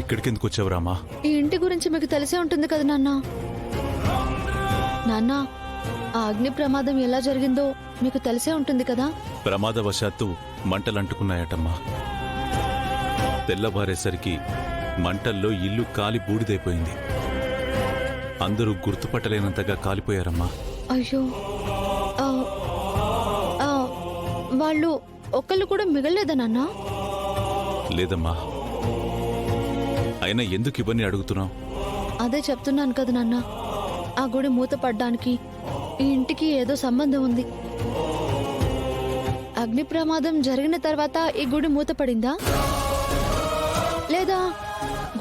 ఇక్కడికి ఎందుకు వచ్చావు రామా? ఈ ఇంటి గురించి మీకు తెలిసే ఉంటుంది కదా నాన్న. నాన్న, ఆ అగ్ని ప్రమాదం ఎలా జరిగిందో మీకు తెలిసే ఉంటుంది కదా. ప్రమాదవశాత్తు మంటలంటుకున్నాయటమ్మా. తెల్లబారేసరికి మంటల్లో ఇల్లు కాలి బూడిదైపోయింది. అందరూ గుర్తుపట్టలేనంతగా కాలిపోయారమ్మా. అయ్యో, ఆ, ఆ, వాళ్ళు ఒక్కళ్ళు కూడా మిగలలేదా నాన్న? లేదమ్మా. అయినా ఎందుకు ఇవన్నీ అడుగుతున్నావు? అదే చెప్తున్నాను కదా నాన్న, ఆ గుడి మూతపడ్డానికి ఈ ఇంటికి ఏదో సంబంధం ఉంది. అగ్ని ప్రమాదం జరిగిన తర్వాత ఈ గుడి మూతపడిందా, లేదా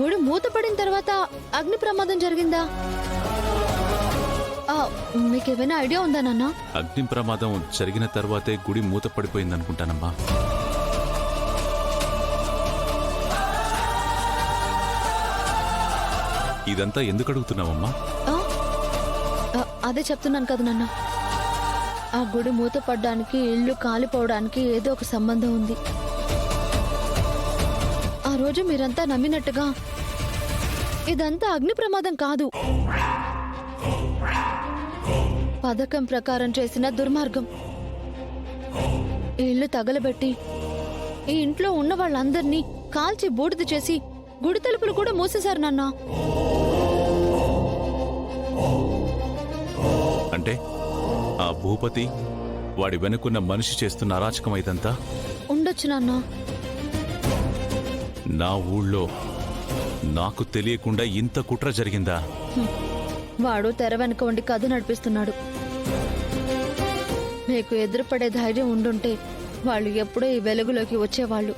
గుడి మూతపడిన తర్వాత అగ్ని ప్రమాదం జరిగిందా? మీకేమైనా ఐడియా ఉందా నాన్న? అగ్ని ప్రమాదం జరిగిన తర్వాతే గుడి మూతపడిపోయిందనుకుంటానమ్మా. ఇదంతా ఎందుకు అడుగుతున్నావమ్మా? అదే చెప్తున్నాను కదా నాన్న, ఆ గుడి మూతపడ్డానికి ఇల్లు కాలిపోవడానికి ఏదో ఒక సంబంధం ఉంది. ఆ రోజు మీరంతా నమ్మినట్టుగా ఇదంతా అగ్ని ప్రమాదం కాదు, పథకం ప్రకారం చేసిన దుర్మార్గం. ఈ ఇల్లు తగలబెట్టి ఈ ఇంట్లో ఉన్న వాళ్ళందరినీ కాల్చి బూడిద చేసి గుడి తలుపులు కూడా మూసేశారు నాన్న. అంటే ఆ భూపతి వాడి వెనుకున్న మనిషి చేస్తున్న అరాచకం ఇదంతా ఉండొచ్చు నాన్న. నా ఊళ్ళో నాకు తెలియకుండా ఇంత కుట్ర జరిగిందా? వాడు తెర వెనక ఉండి కథ నడిపిస్తున్నాడు. మీకు ఎదురుపడే ధైర్యం ఉండుంటే వాళ్ళు ఎప్పుడో ఈ వెలుగులోకి వచ్చేవాళ్ళు.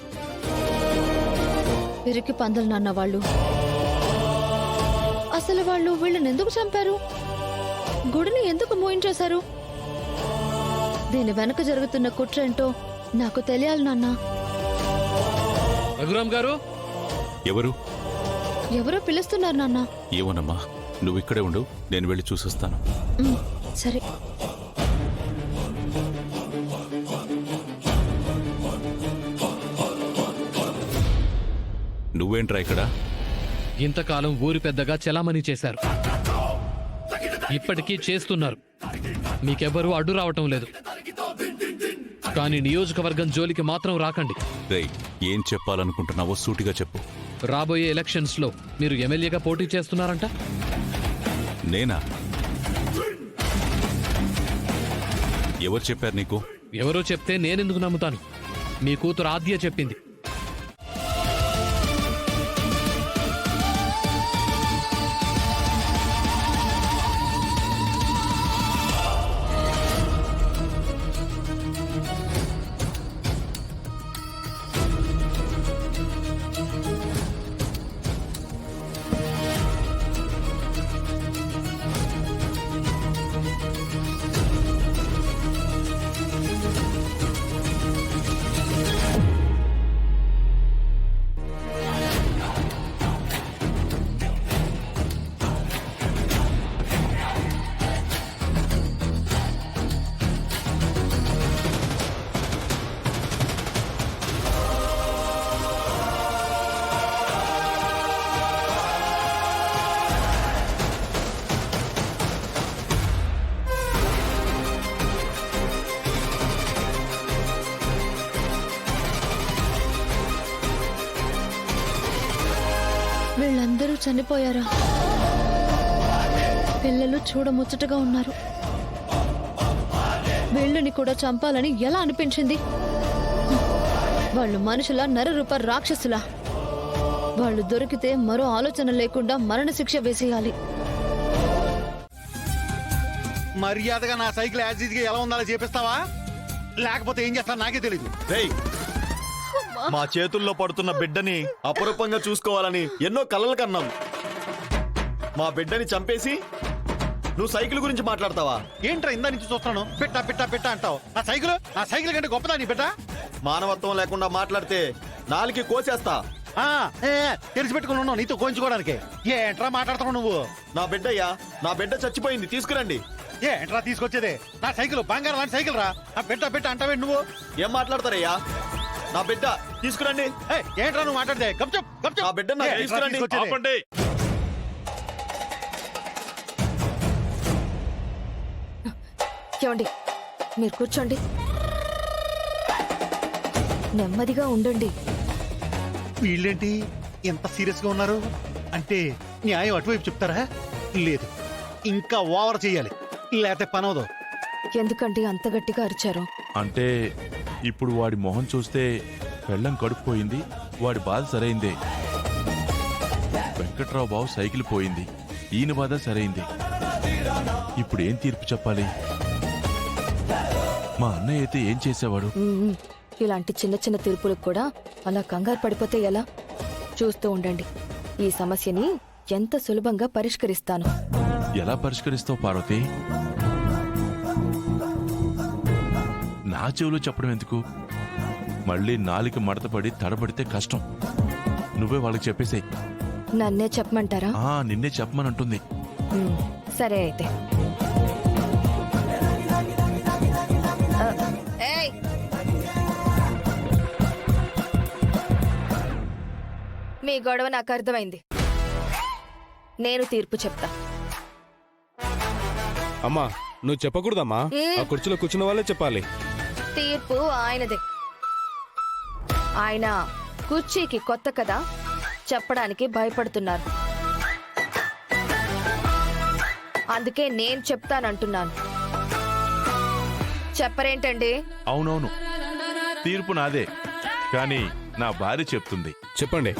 పిరికి పందలు నాన్న వాళ్ళు. అసలు వాళ్ళు వీళ్ళని ఎందుకు చంపారు? గుడిని ఎందుకు మూయించేశారు? దీని వెనక జరుగుతున్న కుట్రేంటో నాకు తెలియాలి నాన్న. రఘురామ్ గారు, ఎవరు? ఎవరో పిలుస్తున్నారు నాన్న. ఏమోనమ్మా, నువ్వు ఇక్కడే ఉండు, నేను వెళ్ళి చూసొస్తాను. సరే. నువ్వేంట్రా ఇక్కడ? ఇంతకాలం ఊరి పెద్దగా చెలామణి చేశారు, ఇప్పటికీ చేస్తున్నారు. మీకెవ్వరూ అడ్డు రావటం లేదు. కానీ నియోజకవర్గం జోలికి మాత్రం రాకండి. రేయ్, ఏం చెప్పాలనుకుంటున్నావో సూటిగా చెప్పు. రాబోయే ఎలక్షన్స్ లో మీరు ఎమ్మెల్యేగా పోటీ చేస్తున్నారంట. నేనా? ఎవరు చెప్పారు నీకు? ఎవరో చెప్తే నేనెందుకు నమ్ముతాను? మీ కూతురు ఆద్య చెప్పింది. వీళ్ళందరూ చనిపోయారా? పిల్లలు చూడముచ్చటగా ఉన్నారు. వీళ్ళని కూడా చంపాలని ఎలా అనిపించింది? వాళ్ళు మనుషుల నరరూప రాక్షసులా? వాళ్ళు దొరికితే మరో ఆలోచన లేకుండా మరణశిక్ష వేసేయాలి. మర్యాదగా నా సైకిల్ యాజిడ్గా ఎలా ఉండాలో చేపిస్తావా? లేకపోతే ఏం చేస్తా నాకే తెలీదు. మా చేతుల్లో పడుతున్న బిడ్డని అపురూపంగా చూసుకోవాలని ఎన్నో కలలు కన్నాం. మా బిడ్డని చంపేసి నువ్వు సైకిల్ గురించి మాట్లాడతావా? ఏంట్రా ఇందా నుంచి చూస్తున్నాను పిట్ట పిట్ట పిట్ట అంటావు. నా సైకిల్ కంటే గొప్పదా నీ బిడ్డ? మానవత్వం లేకుండా మాట్లాడితే నాలికి కోసేస్తా. తెలిసి పెట్టుకుని ఉన్నావు నీతో కోయించుకోవడానికి. ఏంట్రా మాట్లాడుతున్నావు నువ్వు? నా బిడ్డయ్యా, నా బిడ్డ చచ్చిపోయింది, తీసుకురండి. ఏంట్రా తీసుకొచ్చేదే? నా సైకిల్ బంగారం లాంటి సైకిల్ రా. ఆ బిడ్డ బిడ్డ అంటావే నువ్వు? ఏం మాట్లాడతారయ్యా? నా బిడ్డ తీసుకురండి. ఏయ్, ఏంట్రా నువ్వు మాట్లాడితే గప్చుప్ నా గప్చుప్ బిడ్డ నాకు తీసుకురండి. ఆపండి. ఏమండి మీరు కూర్చోండి, నెమ్మదిగా ఉండండి. వీళ్ళేంటి ఎంత సీరియస్ గా ఉన్నారు? అంటే న్యాయం అటువైపు చెప్తారా? లేదు, ఇంకా ఓవర్ చెయ్యాలి, లేకపోతే పనవదు. ఎందుకండి అంత గట్టిగా అరిచారు? అంటే ఇప్పుడు వాడి మొహం చూస్తే పెళ్ళం కడుపుపోయింది, వాడి బాధ సరైందే. వెంకట్రావు బాబు సైకిల్ పోయింది, ఈయన బాధ సరైంది. ఇప్పుడు ఏం తీర్పు చెప్పాలి? మా అన్నయ్య అయితే ఏం చేసేవాడు? ఉమ్, ఇలాంటి చిన్న చిన్న తీర్పులకు కూడా అలా కంగారు పడిపోతే ఎలా? చూస్తూ ఉండండి, ఈ సమస్యని ఎంత సులభంగా పరిష్కరిస్తాను. ఎలా పరిష్కరిస్తావు పార్వతి? నా చెవులో చెప్పడం ఎందుకు? మళ్ళీ నాలిక మడతపడి తడబడితే కష్టం. నువ్వే వాళ్ళకి చెప్పేసేయ్. నన్నే చెప్పమంటారా? నిన్నే చెప్పమనంటుంది. ఉమ్, సరే అయితే. ఏయ్! మీ గొడవ నాకు అర్థమైంది, నేను తీర్పు చెప్తా. అమ్మా నువ్వు చెప్పకూడదమ్మా, ఆ కుర్చీలో కూర్చున్న వాళ్ళే చెప్పాలి. తీర్పు ఆయనదే. ఆయన కుర్చీకి కొత్త కదా, చెప్పడానికి భయపడుతున్నారు. అందుకే నేను చెప్తానంటున్నాను. చెప్పరేంటండి? అవునవును, తీర్పు నాదే, కానీ నా భార్య చెప్తుంది. చెప్పండి.